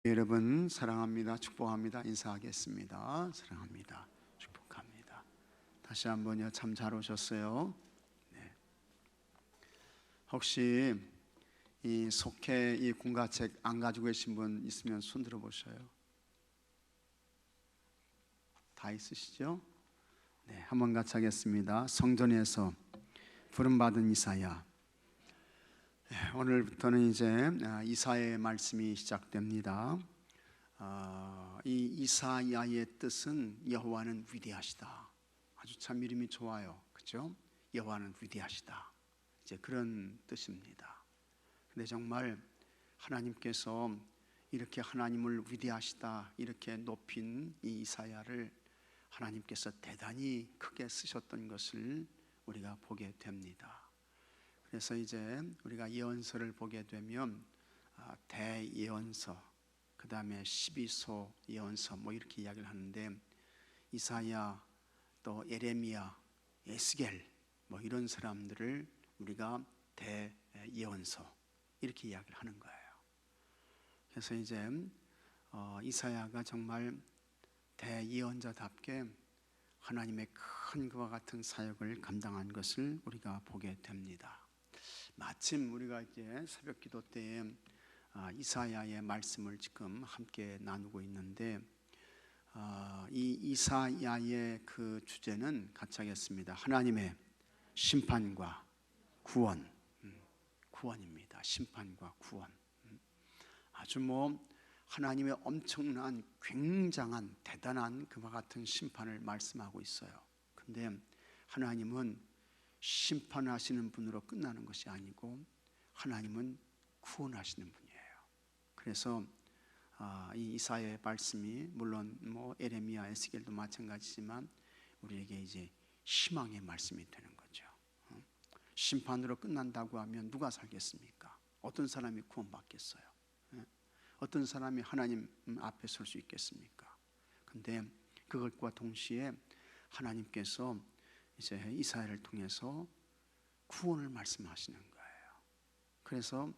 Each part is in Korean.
여러분 사랑합니다. 축복합니다. 인사하겠습니다. 사랑합니다. 축복합니다. 다시 한번요. 참 잘 오셨어요. 네. 혹시 이 속해 이 공과책 안 가지고 계신 분 있으면 손 들어 보셔요. 다 있으시죠? 네, 한번 같이 하겠습니다. 성전에서 부름받은 이사야. 네, 오늘부터는 이제 이사야의 말씀이 시작됩니다. 이 이사야의 뜻은 여호와는 위대하시다. 아주 참 이름이 좋아요, 그렇죠? 여호와는 위대하시다. 이제 그런 뜻입니다. 근데 정말 하나님께서 이렇게 하나님을 위대하시다 이렇게 높인 이 이사야를 하나님께서 대단히 크게 쓰셨던 것을 우리가 보게 됩니다. 그래서 이제 우리가 예언서를 보게 되면 대예언서, 그 다음에 12소 예언서 뭐 이렇게 이야기를 하는데, 이사야, 또 예레미야, 에스겔 뭐 이런 사람들을 우리가 대예언서 이렇게 이야기를 하는 거예요. 그래서 이제 이사야가 정말 대예언자답게 하나님의 큰 그와 같은 사역을 감당한 것을 우리가 보게 됩니다. 마침 우리가 이제 새벽기도 때에 이사야의 말씀을 지금 함께 나누고 있는데, 이 이사야의 그 주제는 같이 하겠습니다. 하나님의 심판과 구원, 구원입니다. 심판과 구원. 아주 뭐 하나님의 엄청난 굉장한 대단한 그와 같은 심판을 말씀하고 있어요. 근데 하나님은 심판하시는 분으로 끝나는 것이 아니고 하나님은 구원하시는 분이에요. 그래서 이 이사야의 말씀이 물론 뭐 예레미야, 에스겔도 마찬가지지만 우리에게 이제 희망의 말씀이 되는 거죠. 심판으로 끝난다고 하면 누가 살겠습니까? 어떤 사람이 구원받겠어요? 어떤 사람이 하나님 앞에 설 수 있겠습니까? 근데 그것과 동시에 하나님께서 이제 이사야를 통해서 구원을 말씀하시는 거예요. 그래서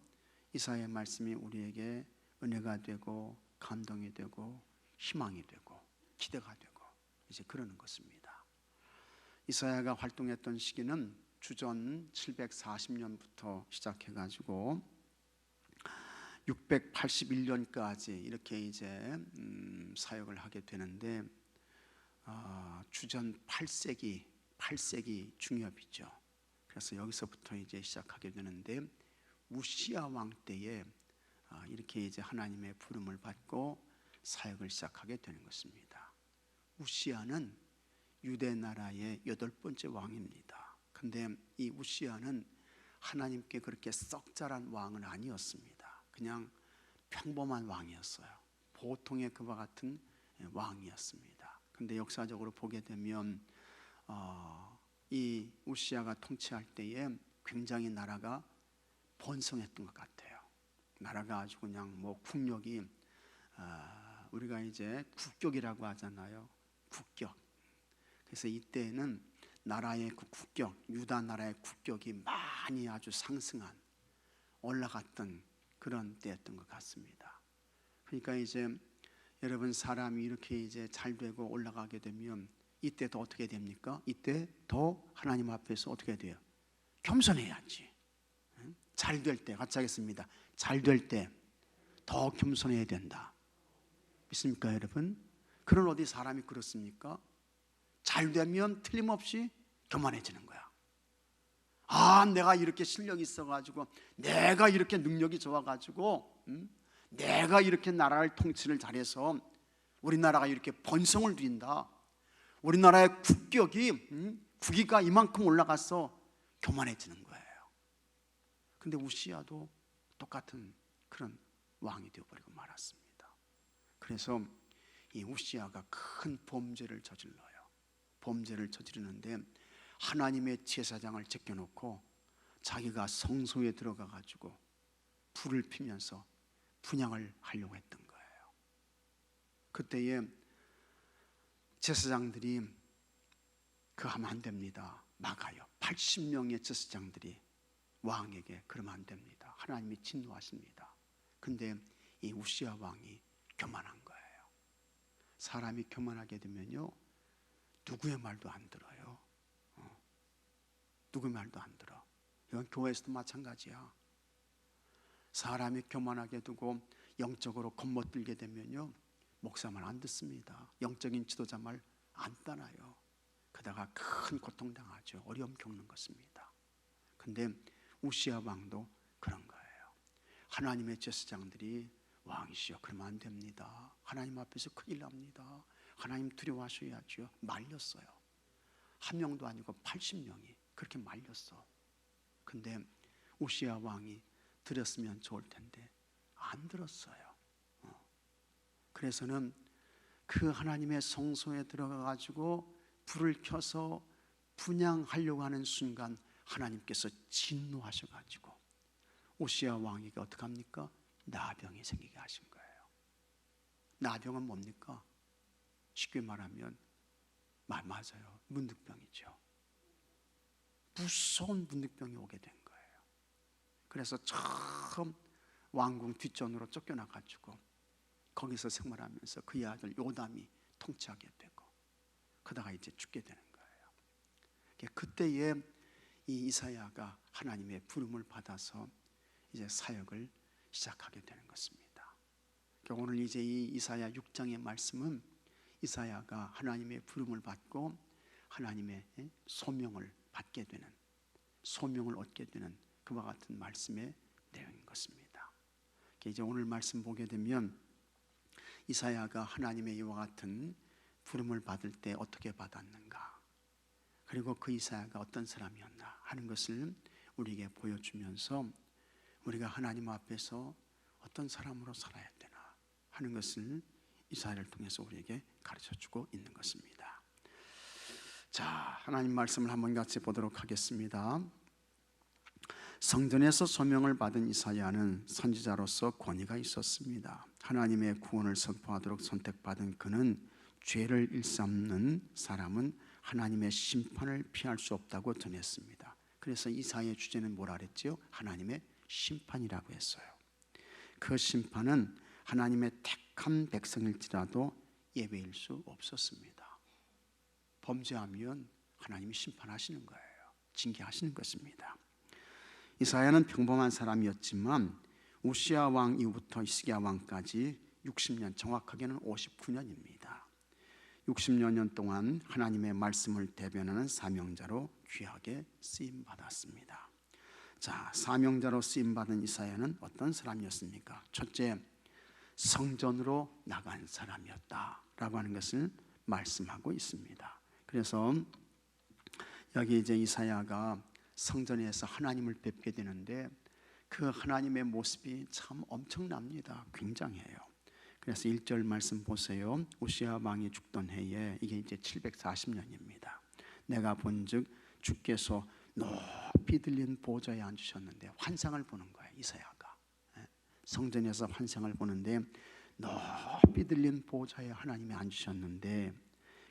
이사야의 말씀이 우리에게 은혜가 되고 감동이 되고 희망이 되고 기대가 되고 이제 그러는 것입니다. 이사야가 활동했던 시기는 주전 740년부터 시작해가지고 681년까지 이렇게 이제 사역을 하게 되는데, 주전 8세기 중엽이죠. 그래서 여기서부터 이제 시작하게 되는데, 우시야 왕 때에 이렇게 이제 하나님의 부름을 받고 사역을 시작하게 되는 것입니다. 우시야는 유대 나라의 8번째 왕입니다. 근데 이 우시야는 하나님께 그렇게 썩 자란 왕은 아니었습니다. 그냥 평범한 왕이었어요. 보통의 그와 같은 왕이었습니다. 근데 역사적으로 보게 되면 이 우시야가 통치할 때에 굉장히 나라가 번성했던 것 같아요. 나라가 아주 그냥 뭐 국력이 우리가 이제 국격이라고 하잖아요. 국격. 그래서 이때에는 나라의 그 국격, 유다 나라의 국격이 많이 아주 상승한, 올라갔던 그런 때였던 것 같습니다. 그러니까 이제 여러분, 사람이 이렇게 이제 잘 되고 올라가게 되면 이때 더 어떻게 됩니까? 이때 더 하나님 앞에서 어떻게 돼요? 겸손해야지. 잘 될 때, 같이 하겠습니다. 잘 될 때 더 겸손해야 된다. 믿습니까 여러분? 그런 어디 사람이 그렇습니까? 잘 되면 틀림없이 교만해지는 거야. 내가 이렇게 실력이 있어가지고, 내가 이렇게 능력이 좋아가지고, 내가 이렇게 나라를 통치를 잘해서 우리나라가 이렇게 번성을 누린다. 우리나라의 국위가 이만큼 올라가서 교만해지는 거예요. 근데 우시야도 똑같은 그런 왕이 되어버리고 말았습니다. 그래서 이 우시야가 큰 범죄를 저질러요. 범죄를 저지르는데 하나님의 제사장을 제껴놓고 자기가 성소에 들어가 가지고 불을 피면서 분향을 하려고 했던 거예요. 그때에 제사장들이 그거 하면 안 됩니다. 막아요. 80명의 제사장들이 왕에게 그러면 안 됩니다. 하나님이 진노하십니다. 근데 이 우시야 왕이 교만한 거예요. 사람이 교만하게 되면요, 누구의 말도 안 들어요. 누구의 말도 안 들어. 이건 교회에서도 마찬가지야. 사람이 교만하게 두고 영적으로 겉멋들게 되면요, 목사 말 안 듣습니다. 영적인 지도자 말 안 따라요. 그러다가 큰 고통당하죠. 어려움 겪는 것입니다. 근데 우시아 왕도 그런 거예요. 하나님의 제사장들이 왕이시여 그러면 안 됩니다. 하나님 앞에서 큰일 납니다. 하나님 두려워하셔야죠. 말렸어요. 한 명도 아니고 80명이 그렇게 말렸어. 근데 우시아 왕이 들었으면 좋을 텐데 안 들었어요. 그래서는 그 하나님의 성소에 들어가 가지고 불을 켜서 분향하려고 하는 순간 하나님께서 진노하셔 가지고 우시아 왕에게 어떻게 합니까? 나병이 생기게 하신 거예요. 나병은 뭡니까? 쉽게 말하면 맞아요. 문득병이죠. 무서운 문득병이 오게 된 거예요. 그래서 처음 왕궁 뒷전으로 쫓겨나 가지고 거기서 생활하면서 그의 아들 요담이 통치하게 되고 그러다가 이제 죽게 되는 거예요. 그때에 이 이사야가 하나님의 부름을 받아서 이제 사역을 시작하게 되는 것입니다. 오늘 이제 이 이사야 6장의 말씀은 이사야가 하나님의 부름을 받고 하나님의 소명을 받게 되는, 소명을 얻게 되는 그와 같은 말씀의 내용인 것입니다. 이제 오늘 말씀 보게 되면 이사야가 하나님의 이와 같은 부름을 받을 때 어떻게 받았는가, 그리고 그 이사야가 어떤 사람이었나 하는 것을 우리에게 보여주면서 우리가 하나님 앞에서 어떤 사람으로 살아야 되나 하는 것을 이사야를 통해서 우리에게 가르쳐주고 있는 것입니다. 자, 하나님 말씀을 한번 같이 보도록 하겠습니다. 성전에서 소명을 받은 이사야는 선지자로서 권위가 있었습니다. 하나님의 구원을 선포하도록 선택받은 그는 죄를 일삼는 사람은 하나님의 심판을 피할 수 없다고 전했습니다. 그래서 이사야의 주제는 뭐라 그랬죠? 하나님의 심판이라고 했어요. 그 심판은 하나님의 택한 백성일지라도 예외일 수 없었습니다. 범죄하면 하나님이 심판하시는 거예요. 징계하시는 것입니다. 이사야는 평범한 사람이었지만 우시아 왕 이후부터 히스기야 왕까지 60년, 정확하게는 59년입니다. 60여 년 동안 하나님의 말씀을 대변하는 사명자로 귀하게 쓰임받았습니다. 자, 사명자로 쓰임받은 이사야는 어떤 사람이었습니까? 첫째, 성전으로 나간 사람이었다라고 하는 것을 말씀하고 있습니다. 그래서 여기 이제 이사야가 성전에서 하나님을 뵙게 되는데 그 하나님의 모습이 참 엄청납니다. 굉장해요. 그래서 1절 말씀 보세요. 우시아 왕이 죽던 해에, 이게 이제 740년입니다. 내가 본즉 주께서 높이 들린 보좌에 앉으셨는데, 환상을 보는 거예요. 이사야가 성전에서 환상을 보는데 높이 들린 보좌에 하나님이 앉으셨는데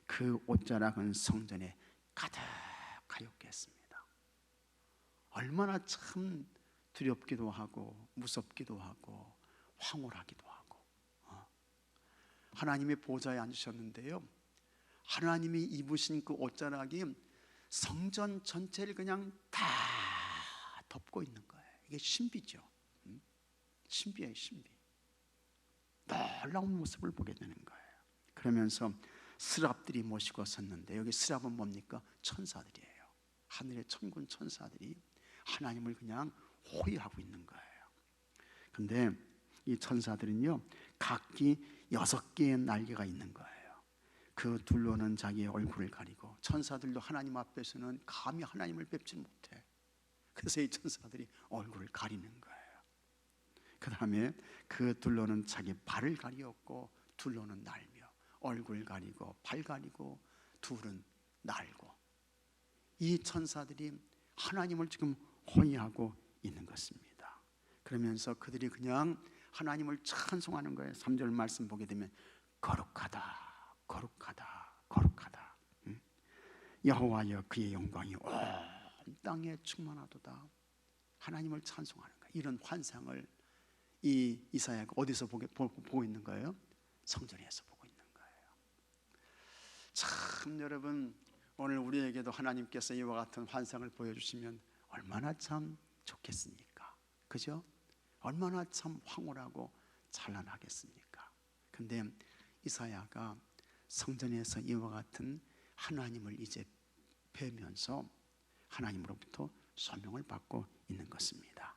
그 옷자락은 성전에 가득하였게 했습니다. 얼마나 참 두렵기도 하고 무섭기도 하고 황홀하기도 하고. 하나님의 보좌에 앉으셨는데요, 하나님이 입으신 그 옷자락이 성전 전체를 그냥 다 덮고 있는 거예요. 이게 신비죠. 신비예요, 신비. 놀라운 모습을 보게 되는 거예요. 그러면서 스랍들이 모시고 섰는데, 여기 스랍은 뭡니까? 천사들이에요. 하늘의 천군 천사들이 하나님을 그냥 호위하고 있는 거예요. 근데 이 천사들은요, 각기 6개의 날개가 있는 거예요. 그 둘로는 자기의 얼굴을 가리고, 천사들도 하나님 앞에서는 감히 하나님을 뵙지 못해. 그래서 이 천사들이 얼굴을 가리는 거예요. 그 다음에 그 둘로는 자기 발을 가리었고, 둘로는 날며, 얼굴 가리고 발 가리고 둘은 날고, 이 천사들이 하나님을 지금 호위하고 있는 것입니다. 그러면서 그들이 그냥 하나님을 찬송하는 거예요. 3절 말씀 보게 되면 거룩하다, 거룩하다, 거룩하다. 여호와여 그의 영광이 온 땅에 충만하도다. 하나님을 찬송하는 거예요. 이런 환상을 이 이사야가 어디서 보고 있는 거예요? 성전에서 보고 있는 거예요. 참 여러분, 오늘 우리에게도 하나님께서 이와 같은 환상을 보여주시면 얼마나 참 좋겠습니까? 그죠? 얼마나 참 황홀하고 찬란하겠습니까? 근데 이사야가 성전에서 이와 같은 하나님을 이제 뵈면서 하나님으로부터 소명을 받고 있는 것입니다.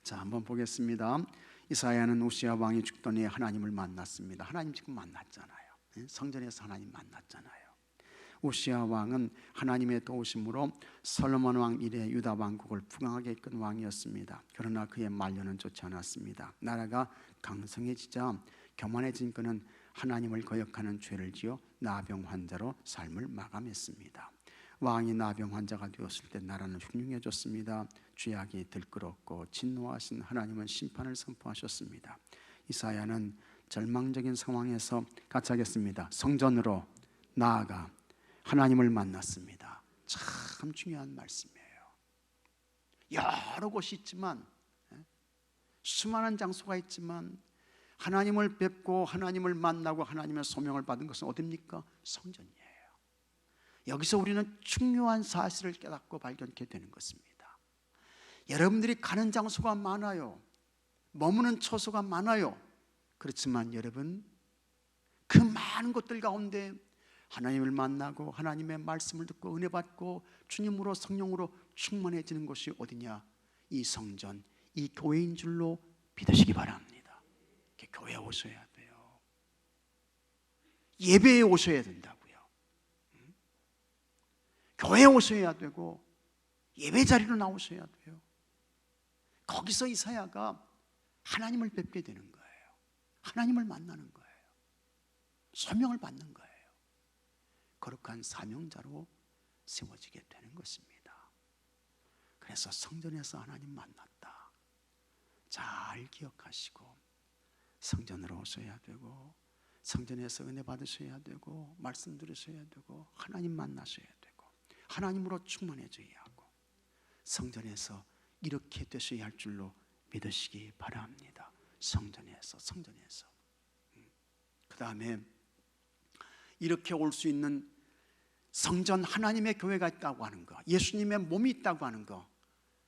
자, 한번 보겠습니다. 이사야는 우시야 왕이 죽던 해에 하나님을 만났습니다. 하나님 지금 만났잖아요. 성전에서 하나님 만났잖아요. 우시야 왕은 하나님의 도우심으로 솔로몬 왕 이래 유다 왕국을 부강하게 이끈 왕이었습니다. 그러나 그의 만료는 좋지 않았습니다. 나라가 강성해지자 교만해진 그는 하나님을 거역하는 죄를 지어 나병 환자로 삶을 마감했습니다. 왕이 나병 환자가 되었을 때 나라는 흉흉해졌습니다. 죄악이 들끓었고 진노하신 하나님은 심판을 선포하셨습니다. 이사야는 절망적인 상황에서 같이 하겠습니다. 성전으로 나아가 하나님을 만났습니다. 참 중요한 말씀이에요. 여러 곳이 있지만, 수많은 장소가 있지만 하나님을 뵙고 하나님을 만나고 하나님의 소명을 받은 것은 어디입니까? 성전이에요. 여기서 우리는 중요한 사실을 깨닫고 발견하게 되는 것입니다. 여러분들이 가는 장소가 많아요. 머무는 처소가 많아요. 그렇지만 여러분, 그 많은 것들 가운데 하나님을 만나고 하나님의 말씀을 듣고 은혜 받고 주님으로 성령으로 충만해지는 곳이 어디냐? 이 성전, 이 교회인 줄로 믿으시기 바랍니다. 교회에 오셔야 돼요. 예배에 오셔야 된다고요. 교회에 오셔야 되고 예배 자리로 나오셔야 돼요. 거기서 이사야가 하나님을 뵙게 되는 거예요. 하나님을 만나는 거예요. 소명을 받는 거예요. 거룩한 사명자로 세워지게 되는 것입니다. 그래서 성전에서 하나님 만났다. 잘 기억하시고 성전으로 오셔야 되고 성전에서 은혜 받으셔야 되고 말씀 들으셔야 되고 하나님 만나셔야 되고 하나님으로 충만해져야 하고 성전에서 이렇게 되셔야 할 줄로 믿으시기 바랍니다. 성전에서 그 다음에 이렇게 올 수 있는 성전, 하나님의 교회가 있다고 하는 거, 예수님의 몸이 있다고 하는 거,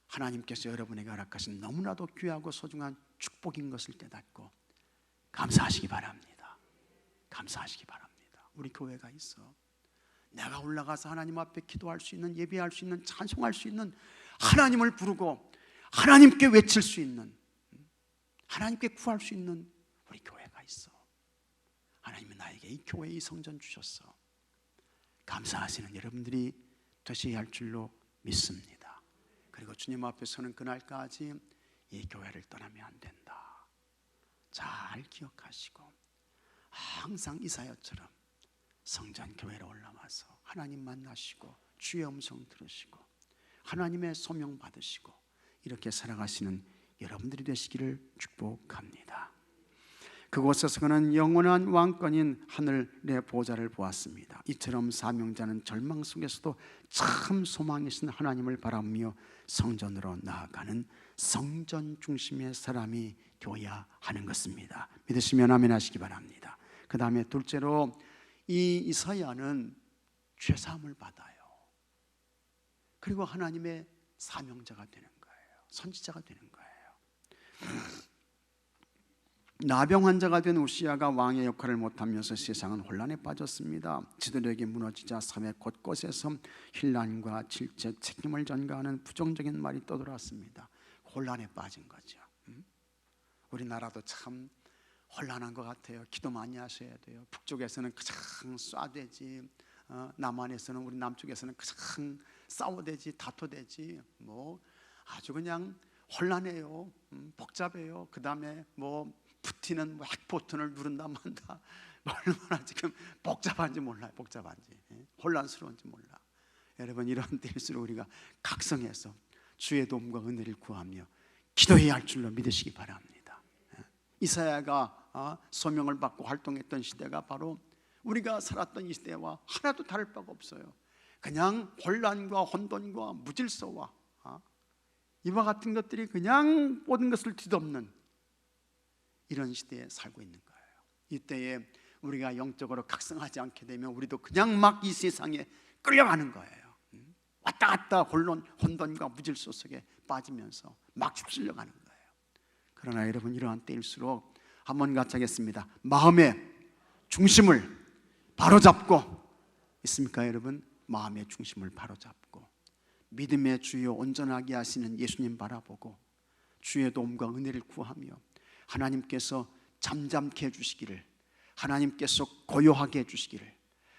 하나님께서 여러분에게 허락하신 너무나도 귀하고 소중한 축복인 것을 깨닫고 감사하시기 바랍니다. 감사하시기 바랍니다. 우리 교회가 있어. 내가 올라가서 하나님 앞에 기도할 수 있는, 예배할 수 있는, 찬송할 수 있는, 하나님을 부르고 하나님께 외칠 수 있는, 하나님께 구할 수 있는 우리 교회가 있어. 하나님은 나에게 이 교회, 이 성전 주셨어. 감사하시는 여러분들이 되셔야 할 줄로 믿습니다. 그리고 주님 앞에 서는 그날까지 이 교회를 떠나면 안 된다. 잘 기억하시고 항상 이사야처럼 성전 교회로 올라와서 하나님 만나시고 주의 음성 들으시고 하나님의 소명 받으시고 이렇게 살아가시는 여러분들이 되시기를 축복합니다. 그곳에서 그는 영원한 왕권인 하늘의 보좌를 보았습니다. 이처럼 사명자는 절망 속에서도 참 소망이신 하나님을 바라며 성전으로 나아가는 성전 중심의 사람이 되어야 하는 것입니다. 믿으시면 아멘 하시기 바랍니다. 그 다음에 둘째로 이 이사야는 죄사함을 받아요. 그리고 하나님의 사명자가 되는 거예요. 선지자가 되는 거예요. 나병 환자가 된 우시야가 왕의 역할을 못하면서 세상은 혼란에 빠졌습니다. 지도력이 무너지자 사회 곳곳에서 힐난과 질책, 책임을 전가하는 부정적인 말이 떠돌았습니다. 혼란에 빠진 거죠. 우리나라도 참 혼란한 것 같아요. 기도 많이 하셔야 돼요. 북쪽에서는 가장 쏴대지, 남한에서는, 우리 남쪽에서는 가장 싸워대지, 다투대지, 뭐 아주 그냥 혼란해요. 복잡해요. 그 다음에 뭐 푸틴은 뭐 핵포탄을 누른다 만다, 얼마나 지금 복잡한지 몰라요. 복잡한지, 혼란스러운지 몰라. 여러분, 이런 때일수록 우리가 각성해서 주의 도움과 은혜를 구하며 기도해야 할 줄로 믿으시기 바랍니다. 이사야가 소명을 받고 활동했던 시대가 바로 우리가 살았던 이 시대와 하나도 다를 바가 없어요. 그냥 혼란과 혼돈과 무질서와 이와 같은 것들이 그냥 모든 것을 뒤덮는 이런 시대에 살고 있는 거예요. 이때에 우리가 영적으로 각성하지 않게 되면 우리도 그냥 막 이 세상에 끌려가는 거예요. 왔다 갔다 혼돈과 무질서 속에 빠지면서 막 휩쓸려 가는 거예요. 그러나 여러분, 이러한 때일수록 한번 같이 하겠습니다. 마음의 중심을 바로잡고 있습니까 여러분? 마음의 중심을 바로잡고 믿음의 주여 온전하게 하시는 예수님 바라보고 주의 도움과 은혜를 구하며 하나님께서 잠잠케 해주시기를, 하나님께서 고요하게 해주시기를,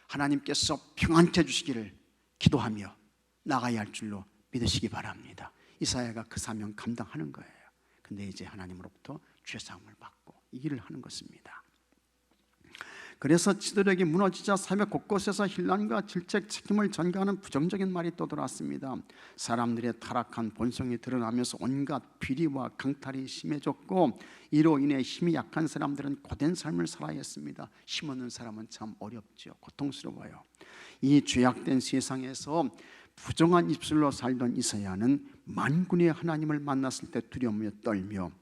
하나님께서 평안케 해주시기를 기도하며 나가야 할 줄로 믿으시기 바랍니다. 이사야가 그 사명 감당하는 거예요. 근데 이제 하나님으로부터 죄사함을 받고 이 일을 하는 것입니다. 그래서 지도력이 무너지자 사회 곳곳에서 혼란과 질책, 책임을 전가하는 부정적인 말이 떠돌았습니다. 사람들의 타락한 본성이 드러나면서 온갖 비리와 강탈이 심해졌고 이로 인해 힘이 약한 사람들은 고된 삶을 살아야 했습니다. 힘없는 사람은 참 어렵죠. 고통스러워요. 이 죄악된 세상에서 부정한 입술로 살던 이사야는 만군의 하나님을 만났을 때 두려움에 떨며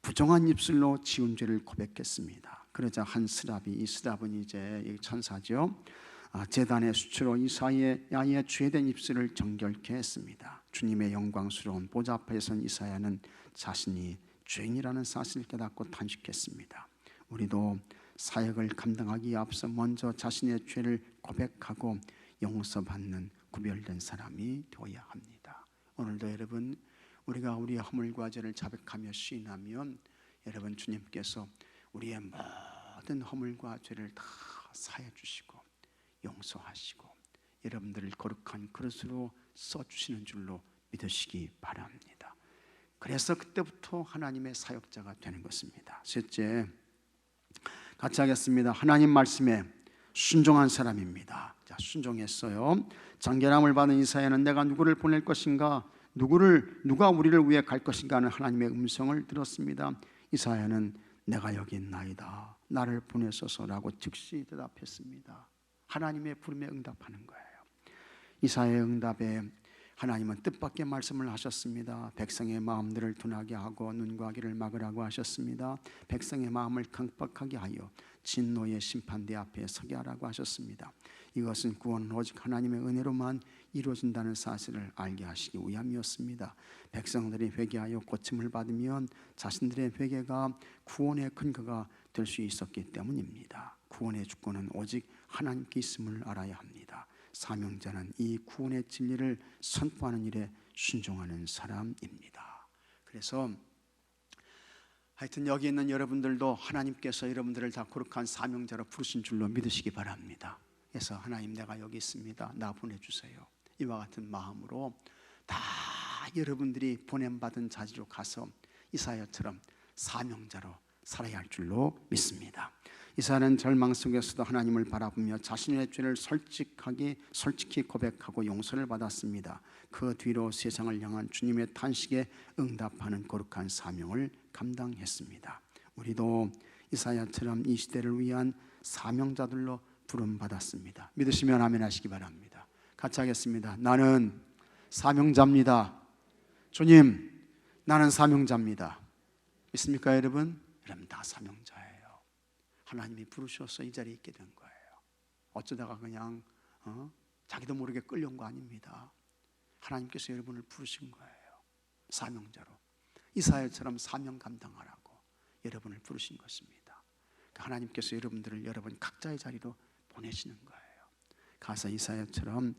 부정한 입술로 지은 죄를 고백했습니다. 그러자 한 스랍이, 이 스랍은 이제 천사죠, 제단의 수치로 이사야의 죄된 입술을 정결케 했습니다. 주님의 영광스러운 보좌 앞에 선 이사야는 자신이 죄인이라는 사실을 깨닫고 탄식했습니다. 우리도 사역을 감당하기에 앞서 먼저 자신의 죄를 고백하고 용서받는 구별된 사람이 되어야 합니다. 오늘도 여러분, 우리가 우리의 허물과 죄를 자백하며 시인하면 여러분, 주님께서 우리의 모든 허물과 죄를 다 사해 주시고 용서하시고 여러분들을 거룩한 그릇으로 써주시는 줄로 믿으시기 바랍니다. 그래서 그때부터 하나님의 사역자가 되는 것입니다. 셋째, 같이 하겠습니다. 하나님 말씀에 순종한 사람입니다. 자, 순종했어요. 장결함을 받은 이사야는 내가 누구를 보낼 것인가, 누가 우리를 위해 갈 것인가 하는 하나님의 음성을 들었습니다. 이사야는 내가 여기 있나이다, 나를 보내소서라고 즉시 대답했습니다. 하나님의 부름에 응답하는 거예요. 이사야의 응답에 하나님은 뜻밖의 말씀을 하셨습니다. 백성의 마음들을 둔하게 하고 눈과 귀를 막으라고 하셨습니다. 백성의 마음을 강박하게 하여 진노의 심판대 앞에 서게 하라고 하셨습니다. 이것은 구원은 오직 하나님의 은혜로만 이루어진다는 사실을 알게 하시기 위함이었습니다. 백성들이 회개하여 고침을 받으면 자신들의 회개가 구원의 근거가 될 수 있었기 때문입니다. 구원의 주권은 오직 하나님께 있음을 알아야 합니다. 사명자는 이 구원의 진리를 선포하는 일에 순종하는 사람입니다. 그래서 하여튼 여기 있는 여러분들도 하나님께서 여러분들을 다 거룩한 사명자로 부르신 줄로 믿으시기 바랍니다. 그래서 하나님, 내가 여기 있습니다, 나 보내주세요. 이와 같은 마음으로 다 여러분들이 보냄받은 자리로 가서 이사야처럼 사명자로 살아야 할 줄로 믿습니다. 이사야는 절망 속에서도 하나님을 바라보며 자신의 죄를 솔직히 고백하고 용서를 받았습니다. 그 뒤로 세상을 향한 주님의 탄식에 응답하는 거룩한 사명을 감당했습니다. 우리도 이사야처럼 이 시대를 위한 사명자들로 부름받았습니다. 믿으시면 아멘 하시기 바랍니다. 같이 하겠습니다. 나는 사명자입니다. 주님, 나는 사명자입니다. 믿습니까 여러분? 여러분 다 사명자예요. 하나님이 부르셔서 이 자리에 있게 된 거예요. 어쩌다가 그냥 자기도 모르게 끌려온 거 아닙니다. 하나님께서 여러분을 부르신 거예요. 사명자로 이사야처럼 사명 감당하라고 여러분을 부르신 것입니다. 하나님께서 여러분들을 여러분 각자의 자리로 보내시는 거예요. 가서 이사야처럼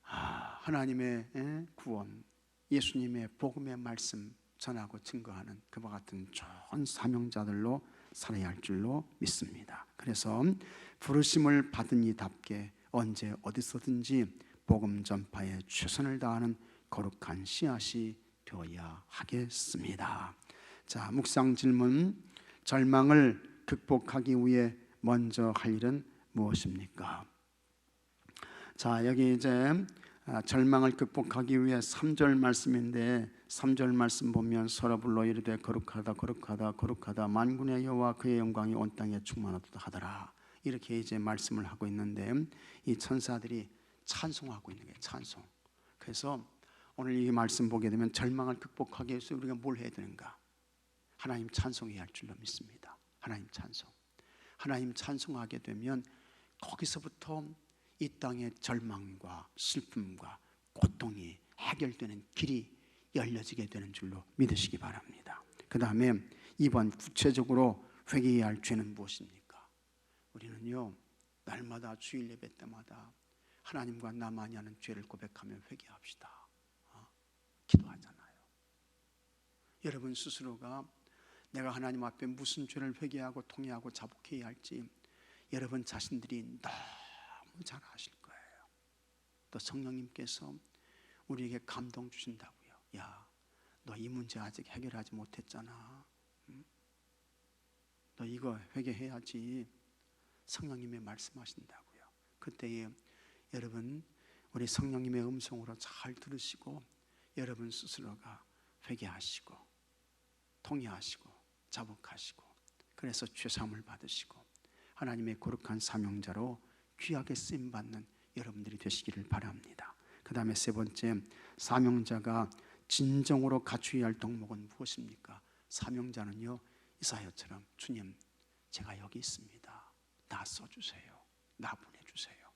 하나님의 구원, 예수님의 복음의 말씀 전하고 증거하는 그와 같은 좋은 사명자들로 살아야 할 줄로 믿습니다. 그래서 부르심을 받은 이답게 언제 어디서든지 복음 전파에 최선을 다하는 거룩한 씨앗이 되어야 하겠습니다. 자, 묵상 질문. 절망을 극복하기 위해 먼저 할 일은 무엇입니까? 자, 여기 이제 절망을 극복하기 위해 3절 말씀인데 3절 말씀 보면 서로 불러 이르되 거룩하다 거룩하다 거룩하다 만군의 여호와 그의 영광이 온 땅에 충만하도다 하더라. 이렇게 이제 말씀을 하고 있는데 이 천사들이 찬송하고 있는 거예요. 찬송. 그래서 오늘 이 말씀 보게 되면 절망을 극복하기 위해서 우리가 뭘 해야 되는가? 하나님 찬송해야 할 줄로 믿습니다. 하나님 찬송. 하나님 찬송하게 되면 거기서부터 이 땅의 절망과 슬픔과 고통이 해결되는 길이 열려지게 되는 줄로 믿으시기 바랍니다. 그 다음에 2번, 구체적으로 회개해야 할 죄는 무엇입니까? 우리는요, 날마다 주일 예배 때마다 하나님과 나만이 하는 죄를 고백하며 회개합시다. 기도하잖아요. 여러분 스스로가 내가 하나님 앞에 무슨 죄를 회개하고 통회하고 자복해야 할지 여러분 자신들이 너무 잘 아실 거예요. 또 성령님께서 우리에게 감동 주신다고요. 야, 너 이 문제 아직 해결하지 못했잖아. 너 이거 회개해야지. 성령님이 말씀하신다고요. 그때에 여러분 우리 성령님의 음성으로 잘 들으시고 여러분 스스로가 회개하시고 통회하시고 자복하시고 그래서 죄사함을 받으시고 하나님의 거룩한 사명자로 귀하게 쓰임받는 여러분들이 되시기를 바랍니다. 그 다음에 세 번째, 사명자가 진정으로 갖추어야 할 덕목은 무엇입니까? 사명자는요, 이사야처럼 주님 제가 여기 있습니다. 나 써주세요. 나 보내주세요.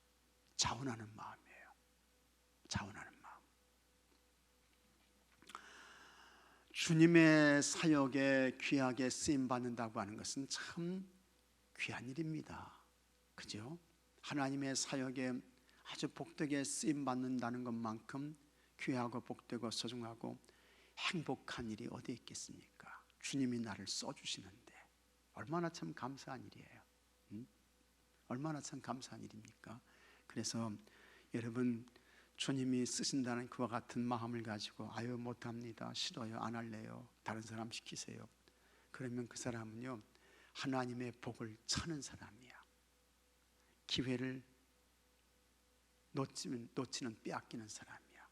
자원하는 마음이에요. 자원하는 마음. 주님의 사역에 귀하게 쓰임받는다고 하는 것은 참 귀한 일입니다. 그죠? 하나님의 사역에 아주 복되게 쓰임받는다는 것만큼 귀하고 복되고 소중하고 행복한 일이 어디 있겠습니까? 주님이 나를 써주시는데 얼마나 참 감사한 일이에요. 얼마나 참 감사한 일입니까? 그래서 여러분 주님이 쓰신다는 그와 같은 마음을 가지고 아유 못합니다, 싫어요, 안 할래요, 다른 사람 시키세요. 그러면 그 사람은요 하나님의 복을 찾는 사람이야. 기회를 놓치는 빼앗기는 사람이야.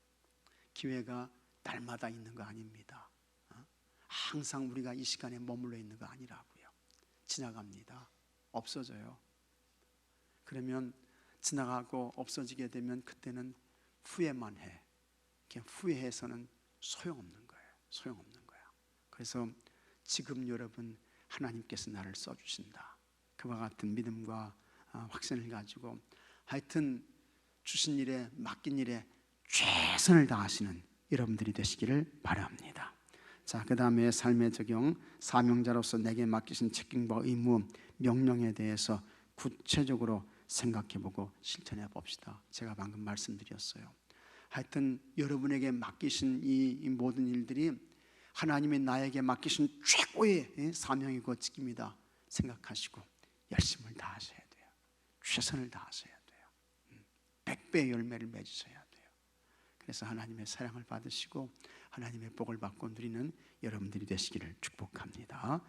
기회가 날마다 있는 거 아닙니다. 항상 우리가 이 시간에 머물러 있는 거 아니라고요. 지나갑니다. 없어져요. 그러면 지나가고 없어지게 되면 그때는 후회만 해. 그냥 후회해서는 소용없는 거예요. 소용없는 거야. 그래서 지금 여러분 하나님께서 나를 써주신다. 그와 같은 믿음과 확신을 가지고 하여튼 주신 일에 맡긴 일에 최선을 다하시는 여러분들이 되시기를 바랍니다. 자, 그 다음에 삶의 적용, 사명자로서 내게 맡기신 책임과 의무, 명령에 대해서 구체적으로 생각해보고 실천해 봅시다. 제가 방금 말씀드렸어요. 하여튼 여러분에게 맡기신 이 모든 일들이 하나님이 나에게 맡기신 최고의 사명이고 직임이다 생각하시고 열심을 다하셔야 돼요. 최선을 다하셔야 돼요. 100배의 열매를 맺으셔야 돼요. 그래서 하나님의 사랑을 받으시고 하나님의 복을 받고 누리는 여러분들이 되시기를 축복합니다.